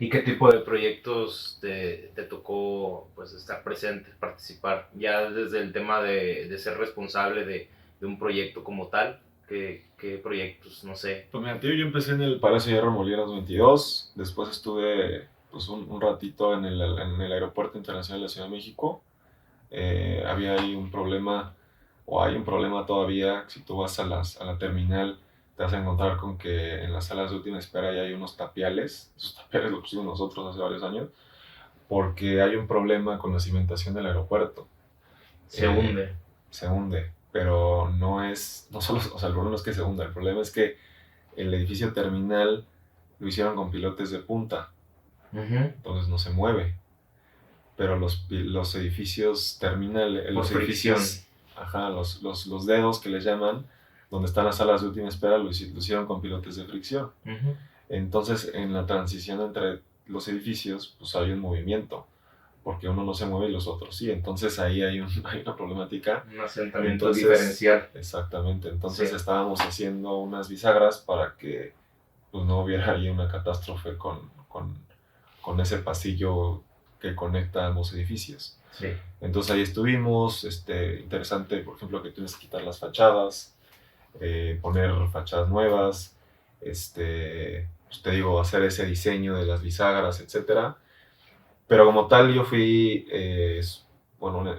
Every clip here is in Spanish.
¿Y qué tipo de proyectos te tocó pues estar presente, participar? Ya desde el tema de ser responsable de un proyecto como tal, ¿qué proyectos? No sé. Pues mira, tío, yo empecé en el Palacio Hierro Molieros 22, después estuve pues un ratito en el Aeropuerto Internacional de la Ciudad de México. Había ahí un problema, o hay un problema todavía, si tú vas a la terminal, te vas a encontrar con que en las salas de última espera ya hay unos tapiales, esos tapiales los pusimos nosotros hace varios años, porque hay un problema con la cimentación del aeropuerto. Se Eh, hunde. Se hunde, pero no solo, o sea, el problema no es que se hunda, el problema es que el edificio terminal lo hicieron con pilotes de punta, Ujú. entonces no se mueve. Pero los edificios terminales, Por los fricción. edificios, ajá, los dedos que les llaman, donde están las salas de última espera, lo hicieron con pilotes de fricción. Ujú. Entonces, en la transición entre los edificios, pues hay un movimiento, porque uno no se mueve y los otros sí. Entonces ahí hay una problemática. Un asentamiento Entonces, diferencial. exactamente, entonces Sí. estábamos haciendo unas bisagras para que pues, no hubiera ahí una catástrofe con ese pasillo que conecta ambos edificios. Sí. Entonces ahí estuvimos, interesante, por ejemplo, que tienes que quitar las fachadas, poner fachadas nuevas, pues te digo, hacer ese diseño de las bisagras, etcétera. Pero como tal, yo fui, bueno,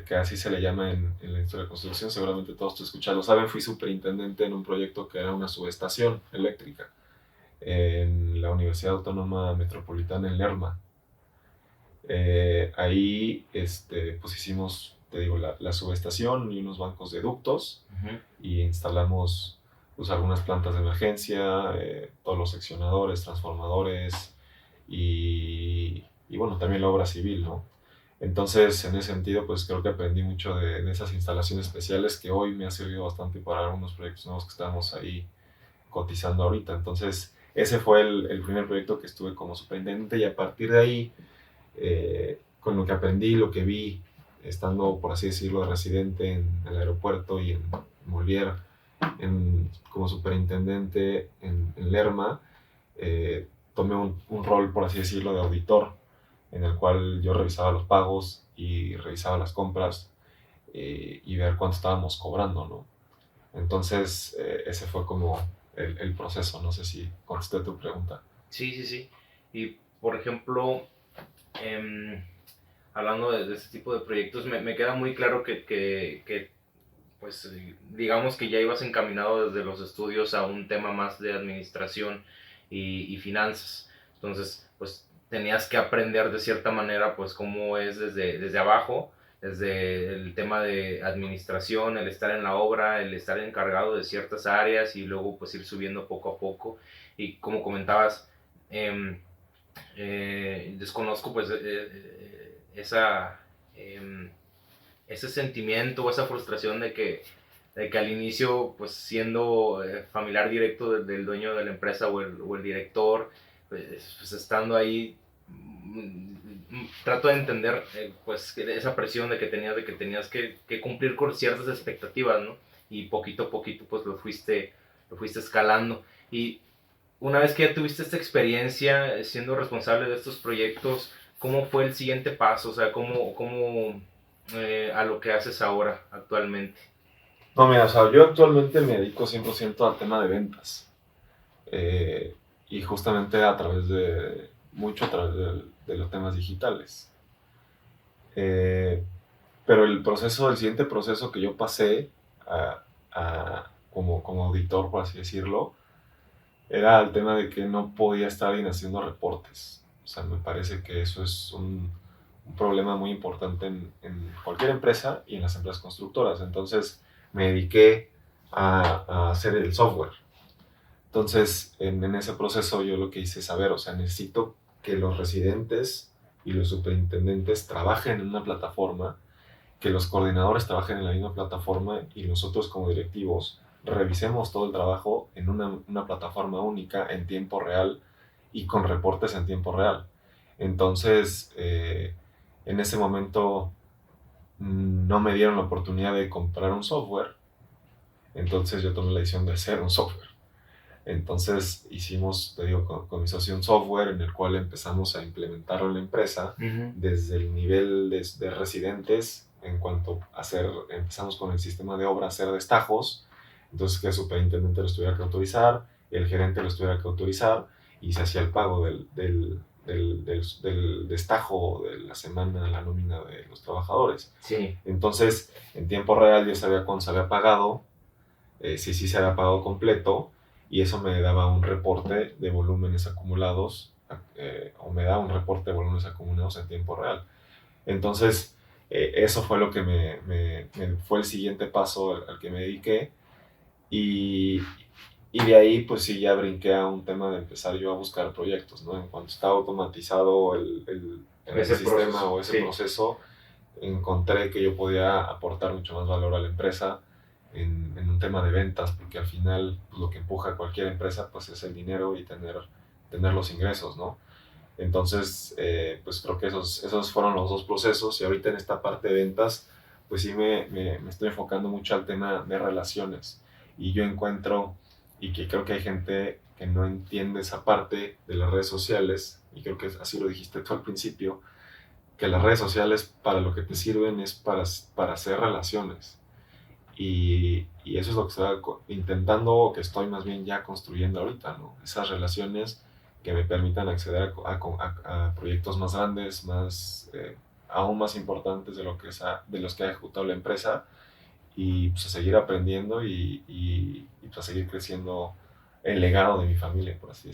que así se le llama en la historia de construcción, seguramente todos te escuchan, lo saben, fui superintendente en un proyecto que era una subestación eléctrica en la Universidad Autónoma Metropolitana en Lerma. Ahí pues hicimos, te digo, la subestación y unos bancos de ductos Ujú. y instalamos pues, algunas plantas de emergencia, todos los seccionadores, transformadores y bueno, también la obra civil, ¿no? Entonces, en ese sentido, pues creo que aprendí mucho de esas instalaciones especiales que hoy me ha servido bastante para algunos proyectos nuevos que estamos ahí cotizando ahorita. Entonces, ese fue el primer proyecto que estuve como superintendente y a partir de ahí con lo que aprendí, lo que vi, estando, por así decirlo, de residente en el aeropuerto y en Molière, como superintendente en Lerma, tomé un rol, por así decirlo, de auditor, en el cual yo revisaba los pagos y revisaba las compras y ver cuánto estábamos cobrando, ¿no? Entonces, ese fue como el proceso. No sé si contesté tu pregunta. Sí, sí, sí. Y por ejemplo, em, hablando de este tipo de proyectos, me queda muy claro que pues digamos que ya ibas encaminado desde los estudios a un tema más de administración y finanzas. Entonces, pues tenías que aprender de cierta manera, pues cómo es desde abajo, desde el tema de administración, el estar en la obra, el estar encargado de ciertas áreas y luego pues ir subiendo poco a poco. Y como comentabas, eh, desconozco pues esa... ese sentimiento o esa frustración de que al inicio, pues siendo familiar directo del dueño de la empresa o el director, pues estando ahí, trato de entender pues esa presión de que tenías que cumplir con ciertas expectativas, ¿no? Y poquito a poquito pues lo fuiste escalando. Y una vez que ya tuviste esta experiencia siendo responsable de estos proyectos, ¿cómo fue el siguiente paso? O sea, ¿cómo a lo que haces ahora, actualmente? No, mira, o sea, yo actualmente me dedico 100% al tema de ventas. eh, y justamente mucho a través de los temas digitales. Eh, pero el siguiente proceso que yo pasé como auditor, por así decirlo, era el tema de que no podía estar bien haciendo reportes. O sea, me parece que eso es un problema muy importante en cualquier empresa y en las empresas constructoras. Entonces me dediqué a hacer el software. Entonces, en ese proceso yo lo que hice es saber, o sea, necesito que los residentes y los superintendentes trabajen en una plataforma, que los coordinadores trabajen en la misma plataforma y nosotros como directivos revisemos todo el trabajo en una plataforma única en tiempo real y con reportes en tiempo real. Entonces, en ese momento no me dieron la oportunidad de comprar un software, entonces yo tomé la decisión de hacer un software. Entonces hicimos, te digo, con mi socio un software en el cual empezamos a implementarlo en la empresa Ujú. desde el nivel de residentes en cuanto a hacer, empezamos con el sistema de obra, hacer destajos, entonces que el superintendente los tuviera que autorizar, el gerente los tuviera que autorizar y se hacía el pago del destajo de la semana, la nómina de los trabajadores. Sí, Entonces, en tiempo real yo sabía cuándo se había pagado, si sí se había pagado completo, y eso me daba un reporte de volúmenes acumulados, o me da un reporte de volúmenes acumulados en tiempo real. Entonces, eso fue lo que fue el siguiente paso al que me dediqué, y, y de ahí pues sí ya brinqué a un tema de empezar yo a buscar proyectos, ¿no? En cuanto estaba automatizado el ese sistema proceso, o ese sí. proceso, encontré que yo podía aportar mucho más valor a la empresa en un tema de ventas, porque al final pues, lo que empuja a cualquier empresa pues es el dinero y tener los ingresos, ¿no? Entonces, pues creo que esos fueron los dos procesos, y ahorita en esta parte de ventas, pues sí me estoy enfocando mucho al tema de relaciones, y yo encuentro, y que creo que hay gente que no entiende esa parte de las redes sociales, y creo que así lo dijiste tú al principio, que las redes sociales para lo que te sirven es para hacer relaciones. Y eso es lo que estoy intentando, o que estoy más bien ya construyendo ahorita, ¿no? Esas relaciones que me permitan acceder a proyectos más grandes, aún más importantes de los que ha ejecutado la empresa, y pues a seguir aprendiendo y pues a seguir creciendo el legado de mi familia, por así decirlo.